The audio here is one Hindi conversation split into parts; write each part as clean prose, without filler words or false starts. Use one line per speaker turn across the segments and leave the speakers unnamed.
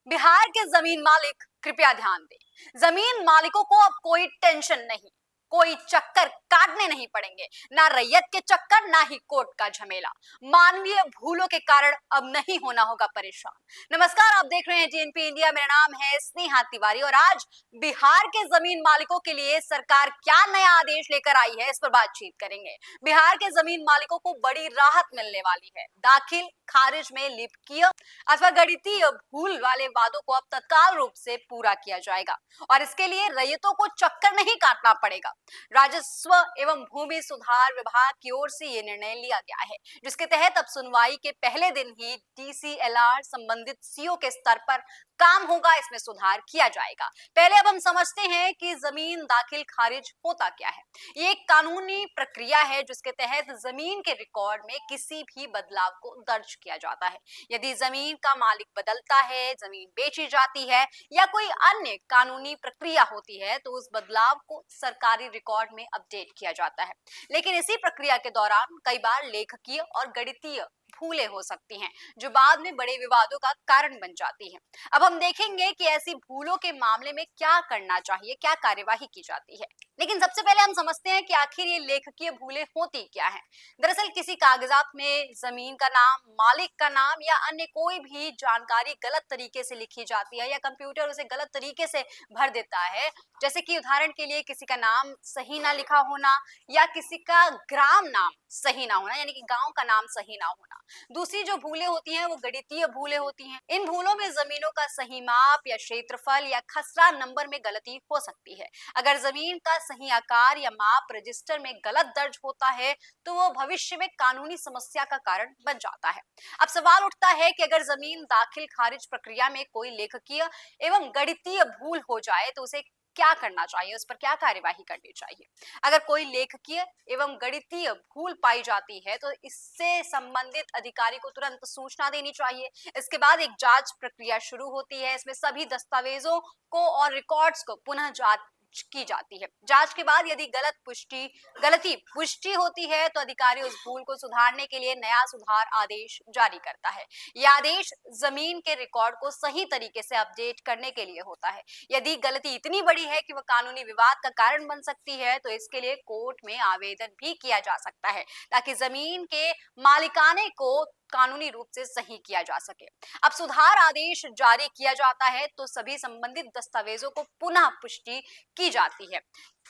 बिहार के जमीन मालिक कृपया ध्यान दें। जमीन मालिकों को अब कोई टेंशन नहीं, कोई चक्कर काटने नहीं पड़ेंगे, ना रैयत के चक्कर, ना ही कोर्ट का झमेला। मानवीय भूलों के कारण अब नहीं होना होगा परेशान। नमस्कार, आप देख रहे हैं जीएनपी इंडिया। मेरा नाम है स्नेहा तिवारी और आज बिहार के जमीन मालिकों के लिए सरकार क्या नया आदेश लेकर आई है, इस पर बातचीत करेंगे। बिहार के जमीन मालिकों को बड़ी राहत मिलने वाली है। दाखिल खारिज में लिपिकीय अथवा गणितीय भूल वाले वादों को अब तत्काल रूप से पूरा किया जाएगा और इसके लिए रैयतों को चक्कर नहीं काटना पड़ेगा। राजस्व एवं भूमि सुधार विभाग की ओर से ये निर्णय लिया गया है, जिसके तहत अब सुनवाई के पहले दिन ही डीसीएलआर संबंधित सीओ के स्तर पर काम होगा, इसमें सुधार किया जाएगा। पहले अब हम समझते हैं कि जमीन दाखिल खारिज होता क्या है। ये एक कानूनी प्रक्रिया है जिसके तहत जमीन के रिकॉर्ड में किसी भी बदलाव को दर्ज किया जाता है। यदि जमीन का मालिक बदलता है, जमीन बेची जाती है या कोई अन्य कानूनी प्रक्रिया होती है तो उस बदलाव को सरकारी रिकॉर्ड में अपडेट किया जाता है। लेकिन इसी प्रक्रिया के दौरान कई बार लेखकीय और गणितीय भूलें हो सकती हैं जो बाद में बड़े विवादों का कारण बन जाती हैं। अब हम देखेंगे कि ऐसी भूलों के मामले में क्या करना चाहिए, क्या कार्यवाही की जाती है। लेकिन सबसे पहले हम समझते हैं कि आखिर ये लेखकीय भूलें होती क्या हैं। दरअसल किसी कागजात में जमीन का नाम, मालिक का नाम या अन्य कोई भी जानकारी गलत तरीके से लिखी जाती है या कंप्यूटर उसे गलत तरीके से भर देता है। जैसे कि उदाहरण के लिए किसी का नाम सही ना लिखा होना या किसी का ग्राम नाम सही ना होना, यानी कि गांव का नाम सही ना होना। दूसरी जो भूलें होती हैं वो गणितीय भूलें होती हैं। इन भूलों में जमीनों का सही माप या क्षेत्रफल या खसरा नंबर में गलती हो सकती है। अगर जमीन का सही आकार या माप रजिस्टर में गलत दर्ज होता है तो वो भविष्य में कानूनी समस्या का कारण बन जाता है। अब सवाल उठता है कि अगर जमीन दाखिल खारिज प्रक्रिया में कोई लेखकीय एवं गणितीय भूल हो जाए तो उसे क्या करना चाहिए, उस पर क्या कार्यवाही करनी चाहिए। अगर कोई लेखकीय एवं गणितीय भूल पाई जाती है तो इससे संबंधित अधिकारी को तुरंत सूचना देनी चाहिए। इसके बाद एक जांच प्रक्रिया शुरू होती है। इसमें सभी दस्तावेजों को और रिकॉर्ड्स को पुनः जांच की जाती है। जांच के बाद यदि गलती पुष्टि होती है तो अधिकारी उस भूल को सुधारने के लिए नया सुधार आदेश जारी करता है। यह आदेश जमीन के रिकॉर्ड को सही तरीके से अपडेट करने के लिए होता है। यदि गलती इतनी बड़ी है कि वह कानूनी विवाद का कारण बन सकती है तो इसके लिए कोर्ट में आवेदन भी किया जा सकता है ताकि जमीन के मालिकाने को कानूनी रूप से सही किया जा सके। अब सुधार आदेश जारी किया जाता है तो सभी संबंधित दस्तावेजों को पुनः पुष्टि की जाती है।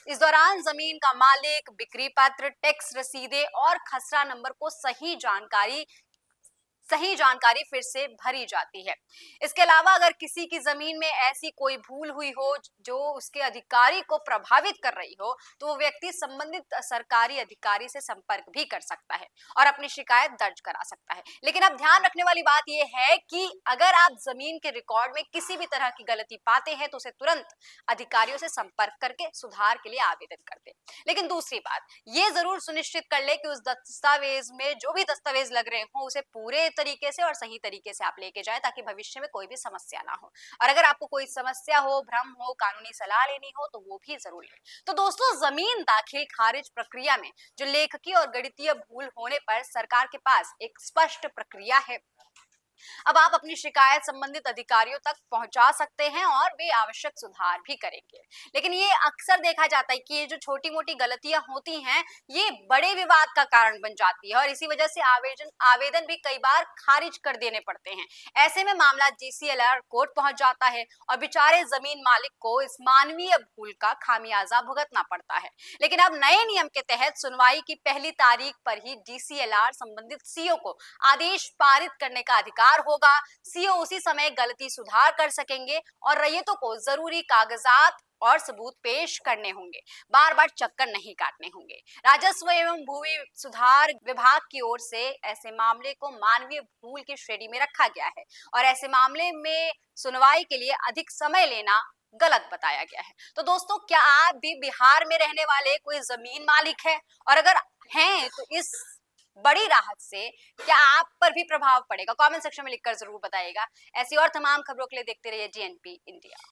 इस दौरान जमीन का मालिक, बिक्री पत्र, टैक्स रसीदें और खसरा नंबर को सही जानकारी फिर से भरी जाती है। इसके अलावा अगर किसी की जमीन में ऐसी कोई भूल हुई हो जो उसके अधिकारी को प्रभावित कर रही हो तो वो व्यक्ति संबंधित सरकारी अधिकारी से संपर्क भी कर सकता है और अपनी शिकायत दर्ज करा सकता है। लेकिन अब ध्यान रखने वाली बात यह है कि अगर आप जमीन के रिकॉर्ड में किसी भी तरह की गलती पाते हैं तो उसे तुरंत अधिकारियों से संपर्क करके सुधार के लिए आवेदन कर दें। लेकिन दूसरी बात, ये जरूर सुनिश्चित कर ले कि उस दस्तावेज में जो भी दस्तावेज लग रहे हो उसे पूरे तरीके से और सही तरीके से आप लेके जाए ताकि भविष्य में कोई भी समस्या ना हो। और अगर आपको कोई समस्या हो, भ्रम हो, कानूनी सलाह लेनी हो तो वो भी जरूर लें। तो दोस्तों, जमीन दाखिल खारिज प्रक्रिया में जो लेखकीय और गणितीय भूल होने पर सरकार के पास एक स्पष्ट प्रक्रिया है। अब आप अपनी शिकायत संबंधित अधिकारियों तक पहुंचा सकते हैं और वे आवश्यक सुधार भी करेंगे। लेकिन ये अक्सर देखा जाता है कि ये जो छोटी मोटी गलतियां होती हैं ये बड़े विवाद का कारण बन जाती है और इसी वजह से आवेदन भी कई बार खारिज कर देने पड़ते हैं। ऐसे में मामला डीसीएलआर कोर्ट पहुंच जाता है और बेचारे जमीन मालिक को इस मानवीय भूल का खामियाजा भुगतना पड़ता है। लेकिन अब नए नियम के तहत सुनवाई की पहली तारीख पर ही डीसीएलआर संबंधित सीओ को आदेश पारित करने का अधिकार होगा। सीओ उसी समय गलती सुधार कर सकेंगे और रैयतों को जरूरी कागजात और सबूत पेश करने होंगे। बार बार चक्कर नहीं काटने होंगे। राजस्व एवं भूमि सुधार विभाग की ओर से ऐसे मामले को मानवीय भूल की श्रेणी में रखा गया है और ऐसे मामले में सुनवाई के लिए अधिक समय लेना गलत बताया गया है। तो दोस्तों, क्या आप भी बिहार में रहने वाले कोई जमीन मालिक है और अगर हैं तो इस बड़ी राहत से क्या आप पर भी प्रभाव पड़ेगा? कमेंट सेक्शन में लिखकर जरूर बताइएगा। ऐसी और तमाम खबरों के लिए देखते रहिए जीएनपी इंडिया।